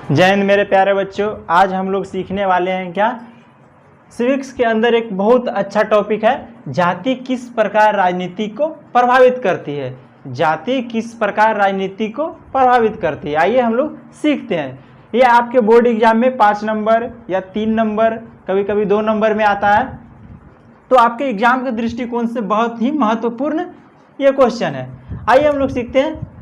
जय हिंद मेरे प्यारे बच्चों। आज हम लोग सीखने वाले हैं क्या, सिविक्स के अंदर एक बहुत अच्छा टॉपिक है, जाति किस प्रकार राजनीति को प्रभावित करती है। जाति किस प्रकार राजनीति को प्रभावित करती है, आइए हम लोग सीखते हैं। ये आपके बोर्ड एग्जाम में 5 नंबर या 3 नंबर, कभी कभी 2 नंबर में आता है, तो आपके एग्जाम के दृष्टिकोण से बहुत ही महत्वपूर्ण ये क्वेश्चन है। आइए हम लोग सीखते हैं।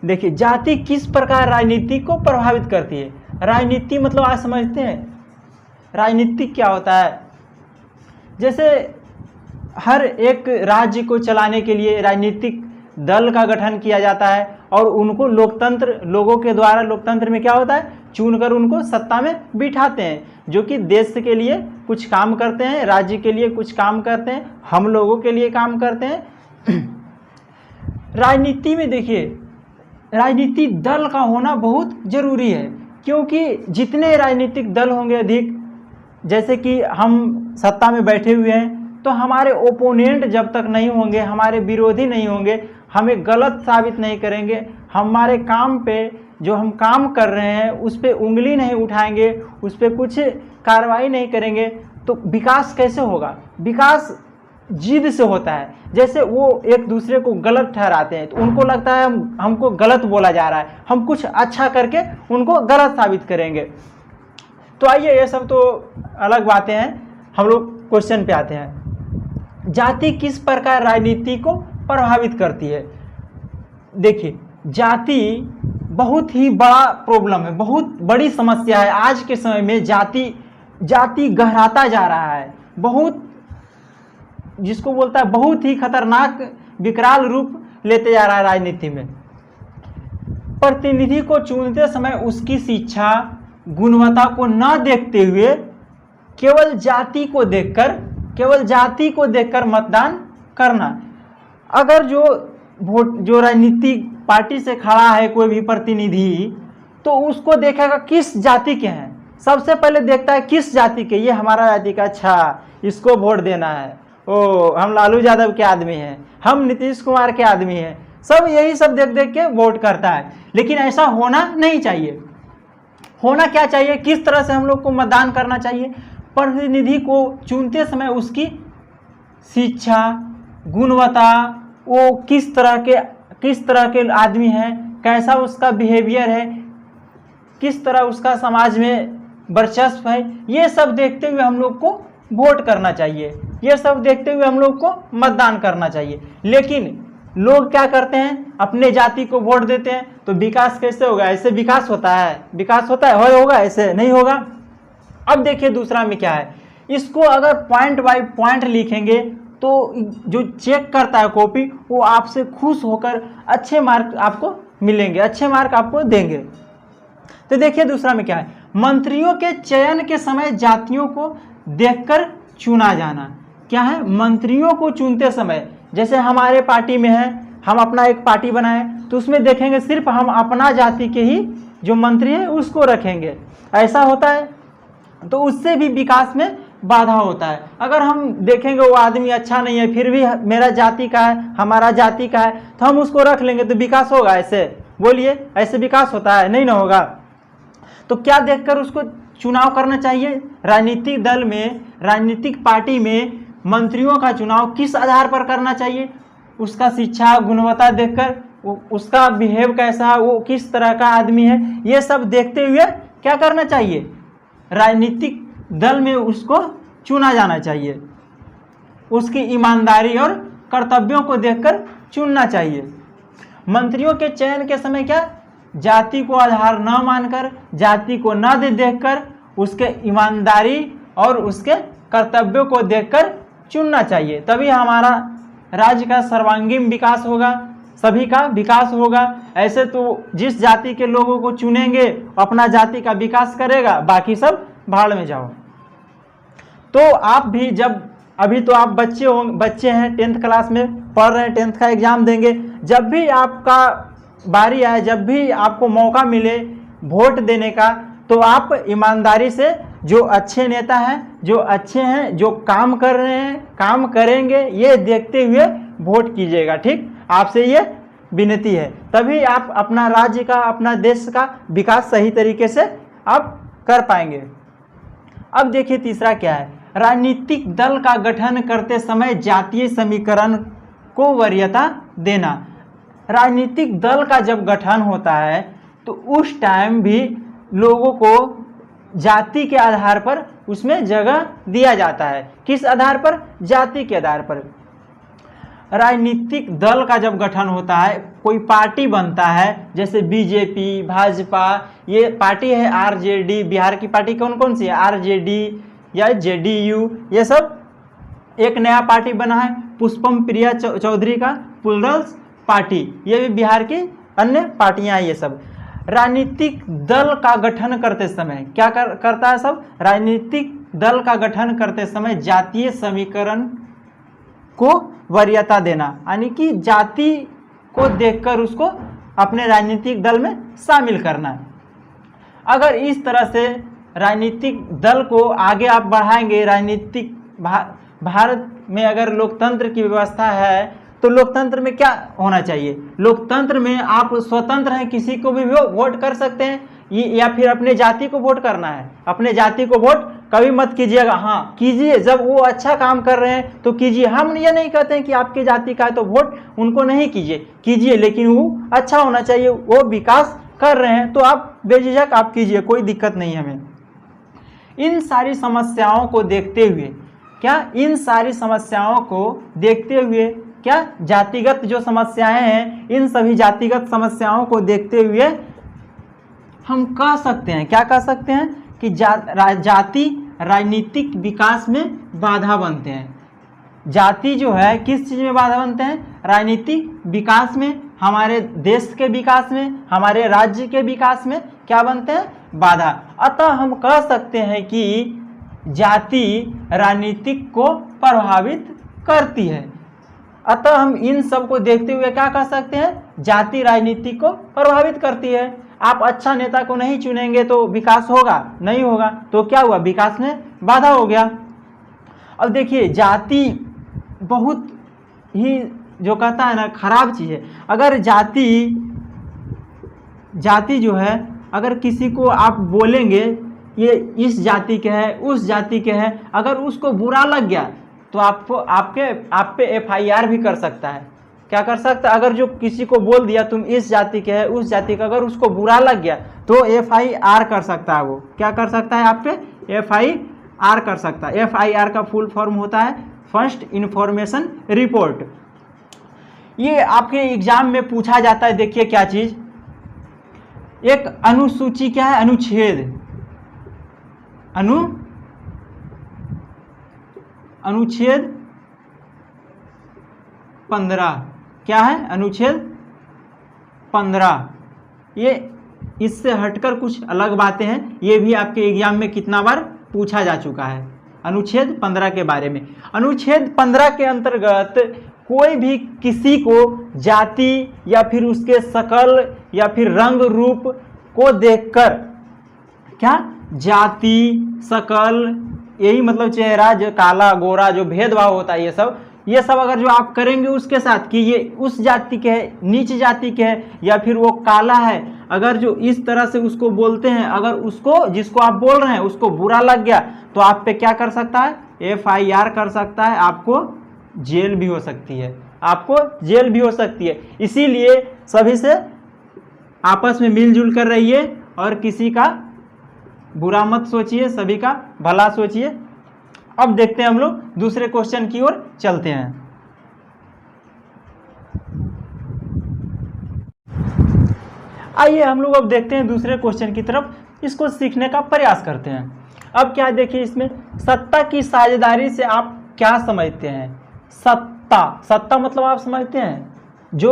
देखिए, जाति किस प्रकार राजनीति को प्रभावित करती है। राजनीति मतलब आज समझते हैं राजनीति क्या होता है। जैसे हर एक राज्य को चलाने के लिए राजनीतिक दल का गठन किया जाता है और उनको लोकतंत्र, लोगों के द्वारा लोकतंत्र में क्या होता है, चुनकर उनको सत्ता में बिठाते हैं, जो कि देश के लिए कुछ काम करते हैं, राज्य के लिए कुछ काम करते हैं, हम लोगों के लिए काम करते हैं। राजनीति में देखिए, राजनीति दल का होना बहुत जरूरी है, क्योंकि जितने राजनीतिक दल होंगे अधिक, जैसे कि हम सत्ता में बैठे हुए हैं, तो हमारे ओपोनेंट जब तक नहीं होंगे, हमारे विरोधी नहीं होंगे, हमें गलत साबित नहीं करेंगे, हमारे काम पे जो हम काम कर रहे हैं उस पर उंगली नहीं उठाएंगे, उस पर कुछ कार्रवाई नहीं करेंगे, तो विकास कैसे होगा। विकास जिद से होता है। जैसे वो एक दूसरे को गलत ठहराते हैं तो उनको लगता है हमको गलत बोला जा रहा है, हम कुछ अच्छा करके उनको गलत साबित करेंगे। तो आइए, ये सब तो अलग बातें हैं, हम लोग क्वेश्चन पे आते हैं। जाति किस प्रकार राजनीति को प्रभावित करती है। देखिए, जाति बहुत ही बड़ा प्रॉब्लम है, बहुत बड़ी समस्या है। आज के समय में जाति गहराता जा रहा है, बहुत, जिसको बोलता है बहुत ही खतरनाक विकराल रूप लेते जा रहा है राजनीति में। प्रतिनिधि को चुनते समय उसकी शिक्षा गुणवत्ता को न देखते हुए केवल जाति को देखकर मतदान करना। अगर जो राजनीतिक पार्टी से खड़ा है कोई भी प्रतिनिधि, तो उसको देखेगा किस जाति के हैं, सबसे पहले देखता है किस जाति के, ये हमारा जाति का, अच्छा इसको वोट देना है, ओ हम लालू यादव के आदमी हैं, हम नीतीश कुमार के आदमी हैं, सब यही सब देख देख के वोट करता है। लेकिन ऐसा होना नहीं चाहिए। होना क्या चाहिए, किस तरह से हम लोग को मतदान करना चाहिए। प्रतिनिधि को चुनते समय उसकी शिक्षा गुणवत्ता, वो किस तरह के आदमी है, कैसा उसका बिहेवियर है, किस तरह उसका समाज में वर्चस्व है, ये सब देखते हुए हम लोग को वोट करना चाहिए, ये सब देखते हुए हम लोग को मतदान करना चाहिए। लेकिन लोग क्या करते हैं, अपने जाति को वोट देते हैं, तो विकास कैसे होगा। ऐसे विकास होता है, विकास होता है, होगा, ऐसे नहीं होगा। अब देखिए दूसरा में क्या है, इसको अगर पॉइंट बाय पॉइंट लिखेंगे तो जो चेक करता है कॉपी, वो आपसे खुश होकर अच्छे मार्क आपको मिलेंगे, अच्छे मार्क आपको देंगे। तो देखिए दूसरा में क्या है, मंत्रियों के चयन के समय जातियों को देखकर चुना जाना। क्या है, मंत्रियों को चुनते समय, जैसे हमारे पार्टी में है, हम अपना एक पार्टी बनाए, तो उसमें देखेंगे सिर्फ हम अपना जाति के ही जो मंत्री है उसको रखेंगे, ऐसा होता है, तो उससे भी विकास में बाधा होता है। अगर हम देखेंगे वो आदमी अच्छा नहीं है, फिर भी मेरा जाति का है, हमारा जाति का है, तो हम उसको रख लेंगे, तो विकास होगा ऐसे, बोलिए ऐसे विकास होता है, नहीं ना होगा। तो क्या देखकर उसको चुनाव करना चाहिए। राजनीतिक दल में, राजनीतिक पार्टी में मंत्रियों का चुनाव किस आधार पर करना चाहिए, उसका शिक्षा गुणवत्ता देखकर, उसका बिहेव कैसा, वो किस तरह का आदमी है, ये सब देखते हुए क्या करना चाहिए, राजनीतिक दल में उसको चुना जाना चाहिए। उसकी ईमानदारी और कर्तव्यों को देखकर चुनना चाहिए। मंत्रियों के चयन के समय क्या, जाति को आधार न मानकर, जाति को न देखकर, उसके ईमानदारी और उसके कर्तव्यों को देखकर चुनना चाहिए। तभी हमारा राज्य का सर्वांगीण विकास होगा, सभी का विकास होगा। ऐसे तो जिस जाति के लोगों को चुनेंगे अपना जाति का विकास करेगा, बाकी सब भाड़ में जाओ। तो आप भी जब, अभी तो आप बच्चे हैं, 10th क्लास में पढ़ रहे हैं, 10th का एग्जाम देंगे, जब भी आपका बारी आए, जब भी आपको मौका मिले वोट देने का, तो आप ईमानदारी से, जो अच्छे नेता हैं, जो अच्छे हैं, जो काम कर रहे हैं, काम करेंगे, ये देखते हुए वोट कीजिएगा। ठीक, आपसे ये विनती है, तभी आप अपना राज्य का, अपना देश का विकास सही तरीके से आप कर पाएंगे। अब देखिए तीसरा क्या है, राजनीतिक दल का गठन करते समय जातीय समीकरण को वरीयता देना। राजनीतिक दल का जब गठन होता है तो उस टाइम भी लोगों को जाति के आधार पर उसमें जगह दिया जाता है। किस आधार पर? जाति के आधार पर। राजनीतिक दल का जब गठन होता है, कोई पार्टी बनता है, जैसे बीजेपी, भाजपा, ये पार्टी है, आरजेडी, बिहार की पार्टी कौन कौन सी है, आरजेडी या जेडीयू, ये सब एक नया पार्टी बना है, पुष्पम प्रिया चौधरी का प्लूरल्स पार्टी, ये भी बिहार की अन्य पार्टियां हैं। ये सब राजनीतिक दल का गठन करते समय क्या करता है सब? राजनीतिक दल का गठन करते समय जातीय समीकरण को वरीयता देना, यानी कि जाति को देखकर उसको अपने राजनीतिक दल में शामिल करना है। अगर इस तरह से राजनीतिक दल को आगे आप बढ़ाएंगे, राजनीतिक भारत में अगर लोकतंत्र की व्यवस्था है तो लोकतंत्र में क्या होना चाहिए? लोकतंत्र में आप स्वतंत्र हैं, किसी को भी वोट कर सकते हैं, या फिर अपने जाति को वोट करना है। अपने जाति को वोट कभी मत कीजिएगा, हाँ कीजिए, जब वो अच्छा काम कर रहे हैं तो कीजिए। हम ये नहीं कहते हैं कि आपके जाति का है तो वोट उनको नहीं कीजिए, लेकिन वो अच्छा होना चाहिए, वो विकास कर रहे हैं तो आप बेझिझक आप कीजिए, कोई दिक्कत नहीं है हमें। इन सारी समस्याओं को देखते हुए इन सारी समस्याओं को देखते हुए जातिगत जो समस्याएं हैं, इन सभी जातिगत समस्याओं को देखते हुए हम कह सकते हैं, क्या कह सकते हैं कि जाति राजनीतिक विकास में बाधा बनते हैं। जाति जो है किस चीज़ में बाधा बनते हैं? राजनीतिक विकास में, हमारे देश के विकास में, हमारे राज्य के विकास में क्या बनते हैं? बाधा। अतः हम कह सकते हैं कि जाति राजनीतिक को प्रभावित करती है। अतः हम इन सब को देखते हुए क्या कह सकते हैं? जाति राजनीति को प्रभावित करती है। आप अच्छा नेता को नहीं चुनेंगे तो विकास होगा? नहीं होगा। तो क्या हुआ? विकास में बाधा हो गया। अब देखिए जाति बहुत ही जो कहता है ना खराब चीज़ है। अगर जाति जो है, अगर किसी को आप बोलेंगे ये इस जाति के है, उस जाति के है, अगर उसको बुरा लग गया तो आप पे FIR भी कर सकता है। क्या कर सकता है? अगर जो किसी को बोल दिया तुम इस जाति के है, उस जाति का, अगर उसको बुरा लग गया तो FIR कर सकता है। वो क्या कर सकता है? आप पे FIR कर सकता है। FIR का फुल फॉर्म होता है फर्स्ट इंफॉर्मेशन रिपोर्ट। ये आपके एग्जाम में पूछा जाता है। देखिए क्या चीज, एक अनुसूची क्या है? अनुच्छेद, अनुच्छेद 15 क्या है? अनुच्छेद 15। ये इससे हटकर कुछ अलग बातें हैं, ये भी आपके एग्जाम में कितना बार पूछा जा चुका है अनुच्छेद 15 के बारे में। अनुच्छेद 15 के अंतर्गत कोई भी किसी को जाति या फिर उसके शकल या फिर रंग रूप को देखकर, क्या जाति, शकल, यही मतलब चेहरा, जो काला गोरा जो भेदभाव होता है, ये सब अगर जो आप करेंगे उसके साथ कि ये उस जाति के है, नीच जाति के है, या फिर वो काला है, अगर जो इस तरह से उसको बोलते हैं, अगर उसको जिसको आप बोल रहे हैं उसको बुरा लग गया तो आप पे क्या कर सकता है? FIR कर सकता है। आपको जेल भी हो सकती है, आपको जेल भी हो सकती है। इसीलिए सभी से आपस में मिलजुल कर रहिए और किसी का बुरा मत सोचिए, सभी का भला सोचिए। अब देखते हैं हम लोग दूसरे क्वेश्चन की ओर चलते हैं। आइए हम लोग अब देखते हैं दूसरे क्वेश्चन की तरफ, इसको सीखने का प्रयास करते हैं। अब क्या देखिए इसमें, सत्ता की साझेदारी से आप क्या समझते हैं? सत्ता मतलब आप समझते हैं जो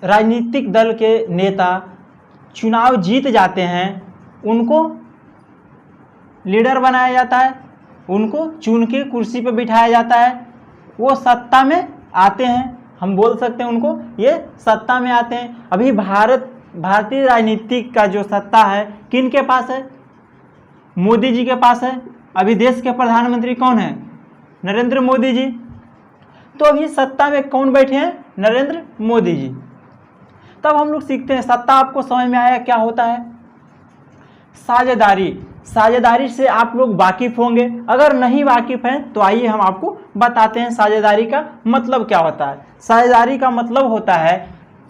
राजनीतिक दल के नेता चुनाव जीत जाते हैं उनको लीडर बनाया जाता है, उनको चुन के कुर्सी पर बिठाया जाता है, वो सत्ता में आते हैं। हम बोल सकते हैं उनको ये सत्ता में आते हैं। अभी भारतीय राजनीति का जो सत्ता है किन के पास है? मोदी जी के पास है। अभी देश के प्रधानमंत्री कौन है? नरेंद्र मोदी जी। तो अभी सत्ता में कौन बैठे हैं? नरेंद्र मोदी जी। तब हम लोग सीखते हैं, सत्ता आपको समझ में आया क्या होता है? साझेदारी। साझेदारी से आप लोग वाकिफ होंगे, अगर नहीं वाकिफ हैं तो आइए हम आपको बताते हैं साझेदारी का मतलब क्या होता है। साझेदारी का मतलब होता है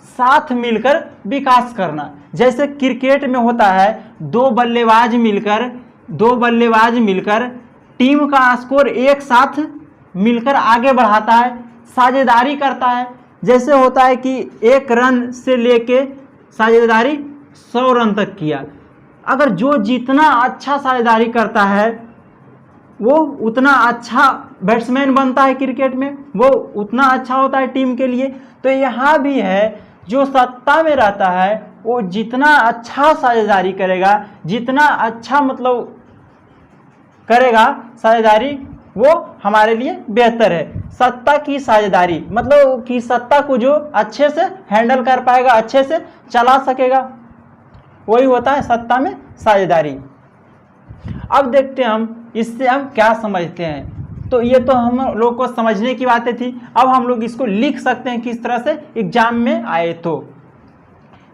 साथ मिलकर विकास करना। जैसे क्रिकेट में होता है दो बल्लेबाज मिलकर टीम का स्कोर एक साथ मिलकर आगे बढ़ाता है, साझेदारी करता है। जैसे होता है कि 1 रन से लेके साझेदारी 100 रन तक किया। अगर जो जितना अच्छा साझेदारी करता है वो उतना अच्छा बैट्समैन बनता है क्रिकेट में, वो उतना अच्छा होता है टीम के लिए। तो यहाँ भी है, जो सत्ता में रहता है वो जितना अच्छा साझेदारी करेगा, जितना अच्छा मतलब करेगा साझेदारी, वो हमारे लिए बेहतर है। सत्ता की साझेदारी मतलब कि सत्ता को जो अच्छे से हैंडल कर पाएगा, अच्छे से चला सकेगा, वही होता है सत्ता में साझेदारी। अब देखते हैं हम इससे हम क्या समझते हैं। तो ये तो हम लोग को समझने की बातें थी। अब हम लोग इसको लिख सकते हैं किस तरह से एग्जाम में आए। तो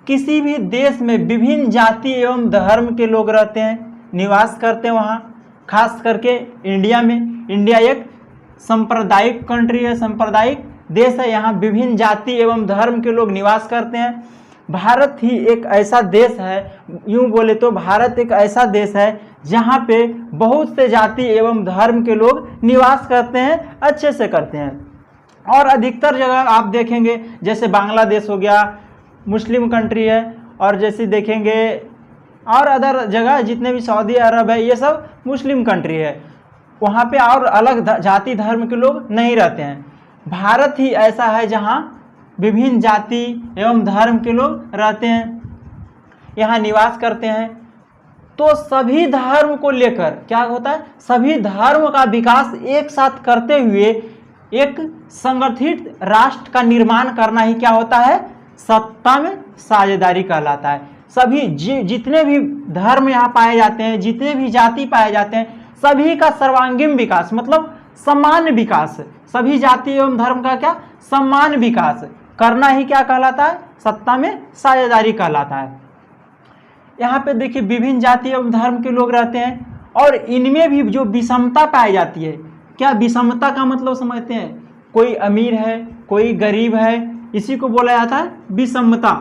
किसी भी देश में विभिन्न जाति एवं धर्म के लोग रहते हैं, निवास करते हैं वहाँ। खास करके इंडिया में, इंडिया एक सांप्रदायिक कंट्री है, सांप्रदायिक देश है। यहाँ विभिन्न जाति एवं धर्म के लोग निवास करते हैं। भारत ही एक ऐसा देश है, यूँ बोले तो भारत एक ऐसा देश है जहाँ पे बहुत से जाति एवं धर्म के लोग निवास करते हैं, अच्छे से करते हैं। और अधिकतर जगह आप देखेंगे जैसे बांग्लादेश हो गया, मुस्लिम कंट्री है, और जैसे देखेंगे और अदर जगह जितने भी सऊदी अरब है, ये सब मुस्लिम कंट्री है। वहाँ पे और अलग जाति धर्म के लोग नहीं रहते हैं। भारत ही ऐसा है जहाँ विभिन्न जाति एवं धर्म के लोग रहते हैं, यहाँ निवास करते हैं। तो सभी धर्म को लेकर क्या होता है, सभी धर्म का विकास एक साथ करते हुए एक संगठित राष्ट्र का निर्माण करना ही क्या होता है, सत्ता में साझेदारी कहलाता है। सभी जितने भी धर्म यहाँ पाए जाते हैं, जितने भी जाति पाए जाते हैं, सभी का सर्वांगीण विकास मतलब समान विकास, सभी जाति एवं धर्म का क्या समान विकास करना ही क्या कहलाता है, सत्ता में साझेदारी कहलाता है। यहाँ पे देखिए विभिन्न जाति एवं धर्म के लोग रहते हैं और इनमें भी जो विषमता पाई जाती है, क्या विषमता का मतलब समझते हैं, कोई अमीर है कोई गरीब है, इसी को बोला जाता है विषमता।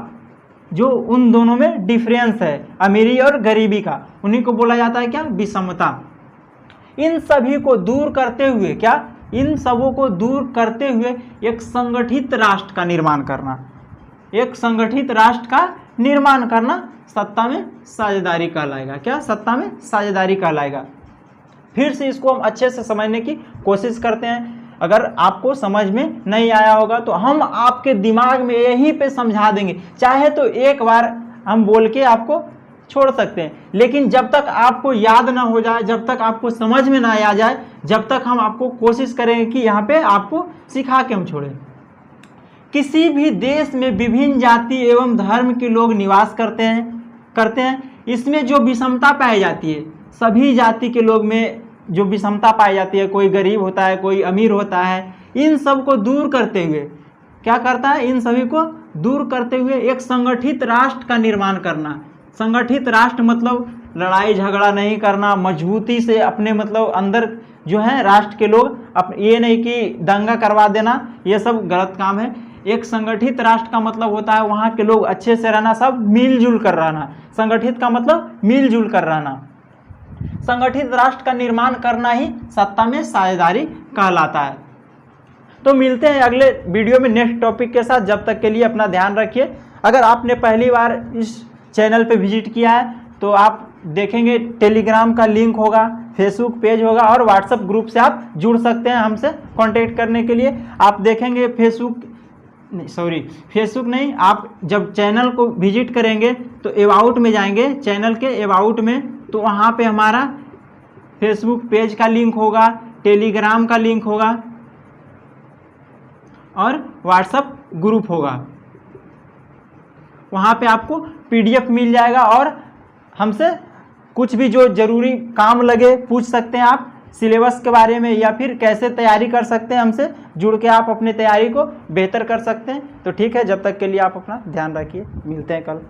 जो उन दोनों में डिफरेंस है अमीरी और गरीबी का, उन्हीं को बोला जाता है क्या, विषमता। इन सभी को दूर करते हुए क्या, इन सबों को दूर करते हुए एक संगठित राष्ट्र का निर्माण करना, एक संगठित राष्ट्र का निर्माण करना सत्ता में साझेदारी कहलाएगा। क्या, सत्ता में साझेदारी कहलाएगा। फिर से इसको हम अच्छे से समझने की कोशिश करते हैं। अगर आपको समझ में नहीं आया होगा तो हम आपके दिमाग में यहीं पे समझा देंगे, चाहे तो एक बार हम बोल के आपको छोड़ सकते हैं, लेकिन जब तक आपको याद ना हो जाए, जब तक आपको समझ में ना आ जाए, जब तक हम आपको कोशिश करेंगे कि यहाँ पे आपको सिखा के हम छोड़ें। किसी भी देश में विभिन्न जाति एवं धर्म के लोग निवास करते हैं। इसमें जो विषमता पाई जाती है, सभी जाति के लोग में जो विषमता पाई जाती है, कोई गरीब होता है कोई अमीर होता है, इन सब को दूर करते हुए क्या करता है, इन सभी को दूर करते हुए एक संगठित राष्ट्र का निर्माण करना। संगठित राष्ट्र मतलब लड़ाई झगड़ा नहीं करना, मजबूती से अपने मतलब अंदर जो है राष्ट्र के लोग ये नहीं कि दंगा करवा देना, ये सब गलत काम है। एक संगठित राष्ट्र का मतलब होता है वहाँ के लोग अच्छे से रहना, सब मिलजुल कर रहना। संगठित का मतलब मिलजुल कर रहना। संगठित राष्ट्र का निर्माण करना ही सत्ता में साझेदारी कहलाता है। तो मिलते हैं अगले वीडियो में नेक्स्ट टॉपिक के साथ। जब तक के लिए अपना ध्यान रखिए। अगर आपने पहली बार इस चैनल पे विजिट किया है तो आप देखेंगे टेलीग्राम का लिंक होगा, फेसबुक पेज होगा और व्हाट्सएप ग्रुप से आप जुड़ सकते हैं हमसे कांटेक्ट करने के लिए। आप देखेंगे फेसबुक नहीं, आप जब चैनल को विजिट करेंगे तो अबाउट में जाएंगे, चैनल के अबाउट में, तो वहाँ पे हमारा फेसबुक पेज का लिंक होगा, टेलीग्राम का लिंक होगा और व्हाट्सएप ग्रुप होगा। वहाँ पे आपको PDF मिल जाएगा और हमसे कुछ भी जो ज़रूरी काम लगे पूछ सकते हैं आप सिलेबस के बारे में, या फिर कैसे तैयारी कर सकते हैं, हमसे जुड़ के आप अपनी तैयारी को बेहतर कर सकते हैं। तो ठीक है, जब तक के लिए आप अपना ध्यान रखिए। मिलते हैं कल।